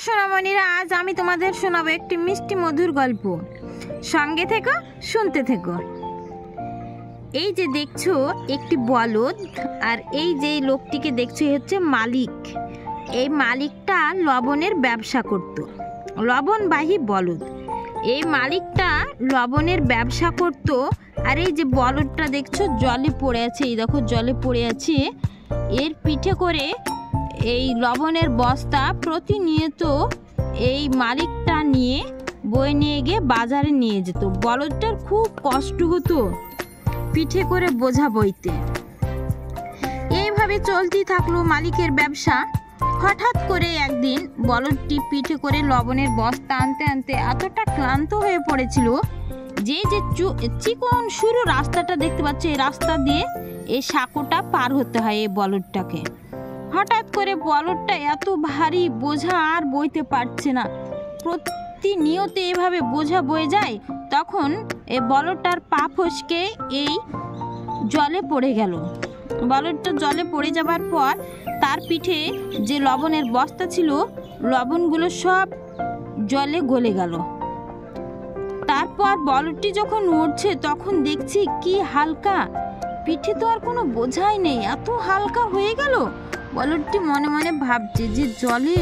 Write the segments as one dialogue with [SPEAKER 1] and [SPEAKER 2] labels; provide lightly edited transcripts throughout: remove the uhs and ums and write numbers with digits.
[SPEAKER 1] সোনামণিরা, আজ আমি তোমাদের শোনাবো একটি মিষ্টি মধুর গল্প। সঙ্গে থেকো, শুনতে থেকো। এই যে দেখছো একটি বলদ, আর এই যে লোকটিকে দেখছো হচ্ছে মালিক। এই মালিকটা লবণের ব্যবসা করত, লবণবাহী বলদ। এই মালিকটা লবণের ব্যবসা করত। আর এই যে বলদটা দেখছো জলে পড়ে আছে, এই দেখো জলে পড়ে আছে। এর পিঠে করে এই লবণের বস্তা প্রতিনিয়ত এই মালিকটা নিয়ে বয়ে নিয়ে গিয়ে বাজারে নিয়ে যেত। বলদটার খুব কষ্ট হতো পিঠে করে বোঝা বইতে। এইভাবে চলতেই থাকলো মালিকের ব্যবসা। হঠাৎ করে একদিন বলদটি পিঠে করে লবণের বস্তা আনতে আনতে এতটা ক্লান্ত হয়ে পড়েছিল যে চিকন সরু রাস্তাটা দেখতে পাচ্ছে, এই রাস্তা দিয়ে এই সাঁকোটা পার হতে হয় এই বলদটাকে। হঠাৎ করে বলদটা এত ভারী বোঝা আর বইতে পারছে না, প্রতিনিয়ত এভাবে বোঝা বয়ে যায়। তখন এই বলদটার পা ফসকে এই জলে পড়ে গেল। বলদটা জলে পড়ে যাবার পর তার পিঠে যে লবণের বস্তা ছিল, লবণগুলো সব জলে গলে গেল। তারপর বলদটি যখন উঠছে তখন দেখছি কি হালকা, পিঠে তো আর কোনো বোঝাই নেই, এত হালকা হয়ে গেল। বলদটি মনে মনে ভাবছে যে জলে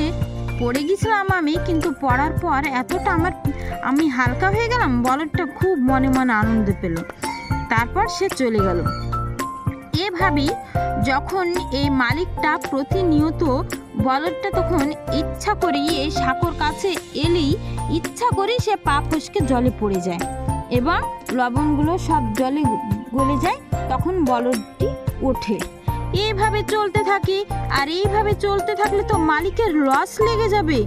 [SPEAKER 1] পড়ে গেছিলাম আমি, কিন্তু পড়ার পর এতটা আমি হালকা হয়ে গেলাম। বলদটা খুব মনে মনে আনন্দ পেল। তারপর সে চলে গেল। এভাবেই যখন এই মালিকটা প্রতিনিয়ত বলদটা তখন ইচ্ছা করেই এই সাঁকোর কাছে এলেই ইচ্ছা করেই সে পা ফসকে জলে পড়ে যায় এবং লবণগুলো সব জলে গলে যায়। তখন বলদটি ওঠে। এইভাবে চলতে থাকি, আর এইভাবে চলতে থাকলে তো মালিকের লস লেগে যাবে,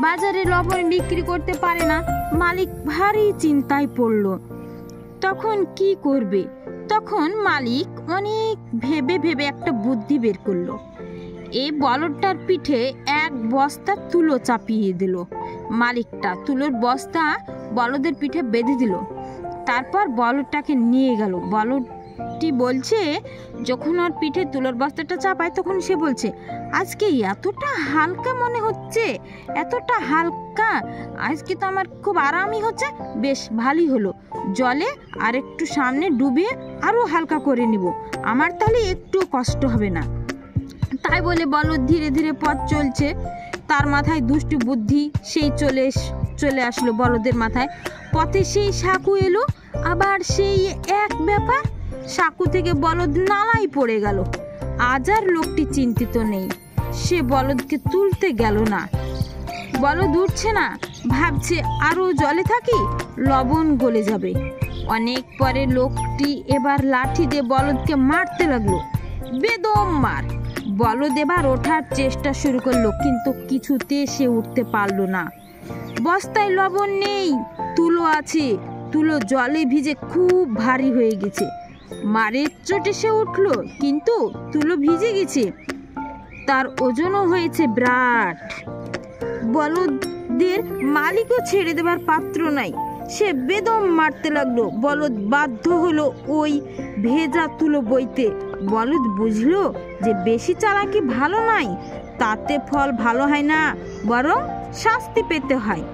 [SPEAKER 1] বাজারে লবণ বিক্রি করতে পারে না। মালিক ভারী চিন্তায় পড়ল। তখন কি করবে? তখন মালিক অনেক ভেবে ভেবে একটা বুদ্ধি বের করলো। এই বলদটার পিঠে এক বস্তা তুলো চাপিয়ে দিল। মালিকটা তুলোর বস্তা বলদের পিঠে বেঁধে দিল। তারপর বলদটাকে নিয়ে গেল। বলদটি বলছে, যখন ওর পিঠে তুলোর বস্তাটা চাপায় তখন সে বলছে, আজকে এতটা হালকা মনে হচ্ছে, এতটা হালকা, আজকে তো আমার খুব আরামই হচ্ছে, বেশ ভালোই হলো। জলে আর একটু সামনে ডুবিয়ে আরও হালকা করে নিব, আমার তাহলে একটু কষ্ট হবে না। তাই বলে বলদ ধীরে ধীরে পথ চলছে। তার মাথায় দুষ্টু বুদ্ধি সেই চলে আসলো বলদের মাথায়। পথে সেই সাঁকো এলো, আবার সেই এক ব্যাপার, সাঁকো থেকে বলদ নালায় পড়ে গেল। আজ আর লোকটি চিন্তিত নেই, সে বলদকে তুলতে গেল না। বলদ উঠছে না, ভাবছে আরও জলে থাকি, লবণ গলে যাবে। অনেক পরে লোকটি এবার লাঠি দিয়ে বলদকে মারতে লাগলো, বেদম মার। বলদ এবার ওঠার চেষ্টা শুরু করলো, কিন্তু কিছুতে সে উঠতে পারলো না। বস্তায় লবণ নেই, তুলো আছে, তুলো জলে ভিজে খুব ভারী হয়ে গেছে। মারের চোটে সে উঠলো, কিন্তু তুলো ভিজে গেছে, তার ওজনও হয়েছে বিরাট। বলদের মালিকও ছেড়ে দেবার পাত্র নাই, সে বেদম মারতে লাগলো। বলদ বাধ্য হলো ওই ভেজা তুলো বইতে। বলদ বুঝলো যে বেশি চালাকি ভালো নয়, তাতে ফল ভালো হয় না, বরং শাস্তি পেতে হয়।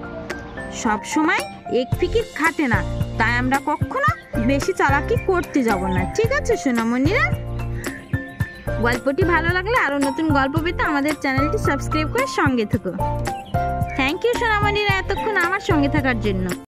[SPEAKER 1] সব সময় এক ফিকির খাটে না, তাই আমরা কখনো বেশি চালাকি করতে যাব না। ঠিক আছে সোনামণিরা, গল্পটি ভালো লাগলে আরো নতুন গল্প পেতে আমাদের চ্যানেলটি সাবস্ক্রাইব করে সঙ্গে থেকো। থ্যাংক ইউ সোনামণিরা, এতক্ষণ আমার সঙ্গে থাকার জন্য।